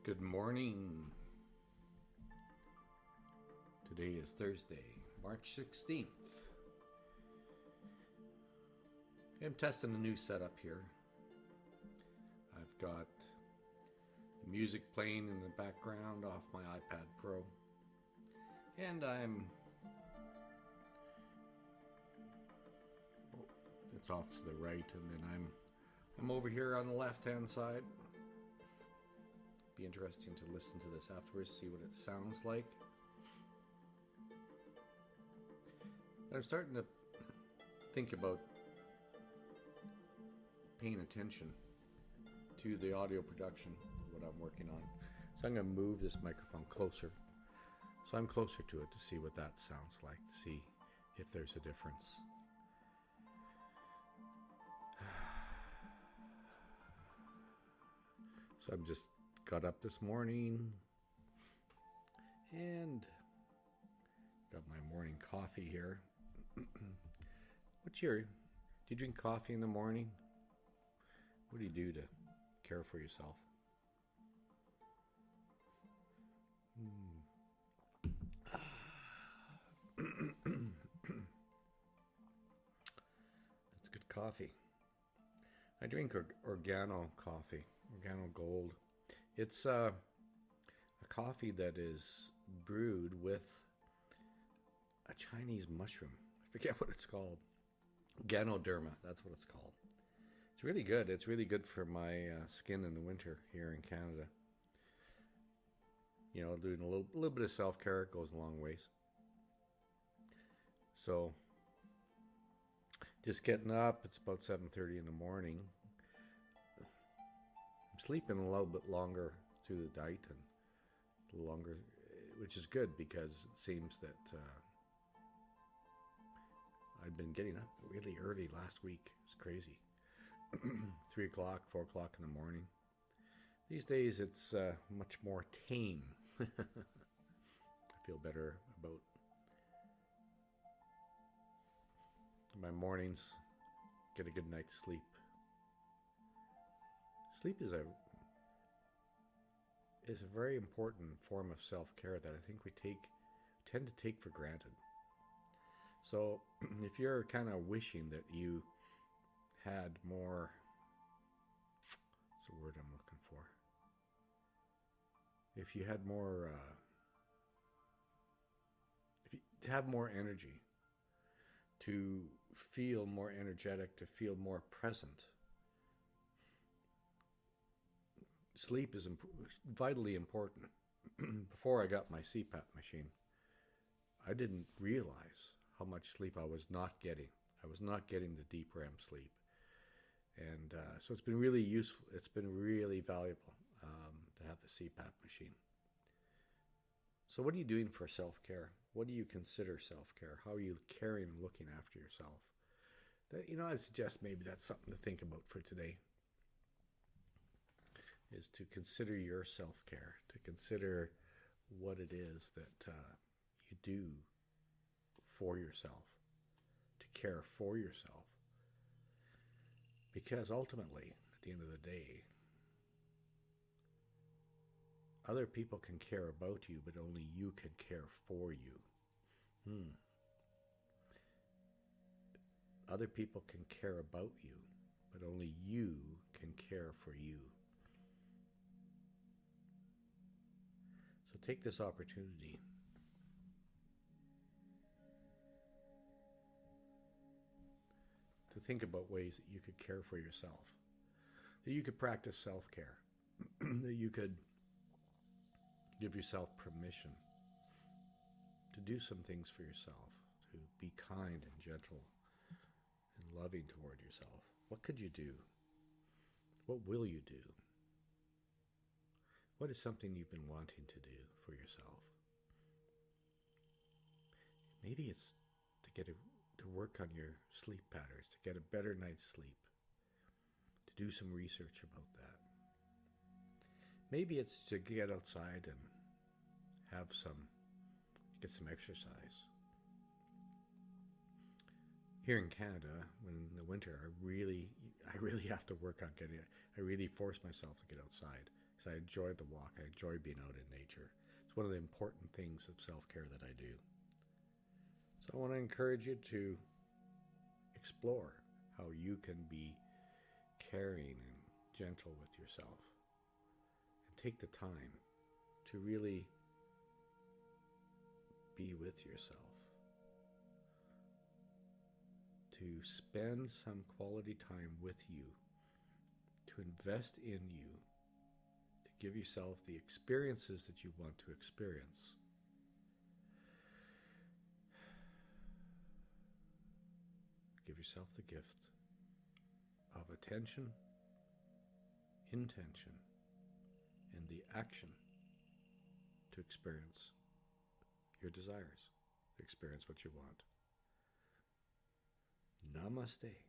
Good morning. Today is Thursday, March 16th. I'm testing a new setup here. I've got music playing in the background off my iPad Pro. And it's off to the right, and then I'm over here on the left-hand side. Be interesting to listen to this afterwards, see what it sounds like. I'm starting to think about paying attention to the audio production, what I'm working on. So I'm going to move this microphone closer, so I'm closer to it to see what that sounds like, to see if there's a difference. So I'm just got up this morning and got my morning coffee here. Do you drink coffee in the morning? What do you do to care for yourself? That's good coffee. I drink Organo coffee, Organo Gold. It's a coffee that is brewed with a Chinese mushroom. I forget what it's called. Ganoderma, that's what it's called. It's really good. It's really good for my skin in the winter here in Canada. You know, doing a little bit of self-care goes a long ways. So, just getting up, it's about 7:30 in the morning. I'm sleeping a little bit longer through the night and a little longer, which is good because it seems that I'd been getting up really early last week. It's crazy. 3 o'clock, 4 o'clock in the morning. These days it's much more tame. I feel better about my mornings. Get a good night's sleep. Sleep is a very important form of self-care that I think we tend to take for granted. So if you're kind of wishing that you had more, what's the word I'm looking for? If you had more, to have more energy, to feel more energetic, to feel more present, sleep is vitally important. Before I got my CPAP machine, I didn't realize how much sleep I was not getting. I was not getting the deep REM sleep. And so it's been really useful. It's been really valuable to have the CPAP machine. So what are you doing for self-care? What do you consider self-care? How are you caring and looking after yourself? I suggest maybe that's something to think about for today, is to consider your self-care, to consider what it is that you do for yourself, to care for yourself. Because ultimately, at the end of the day, other people can care about you, but only you can care for you. Other people can care about you, but only you can care for you. So take this opportunity to think about ways that you could care for yourself, that you could practice self-care, that you could give yourself permission to do some things for yourself, to be kind and gentle and loving toward yourself. What could you do? What will you do? What is something you've been wanting to do for yourself? Maybe it's to work on your sleep patterns, to get a better night's sleep, to do some research about that. Maybe it's to get outside and get some exercise. Here in Canada, when in the winter, I really have to work on I really force myself to get outside, because I enjoy the walk. I enjoy being out in nature. It's one of the important things of self-care that I do. So I want to encourage you to explore how you can be caring and gentle with yourself, and take the time to really be with yourself, to spend some quality time with you, to invest in you, to give yourself the experiences that you want to experience. Give yourself the gift of attention, intention, and the action to experience your desires, to experience what you want. Namaste.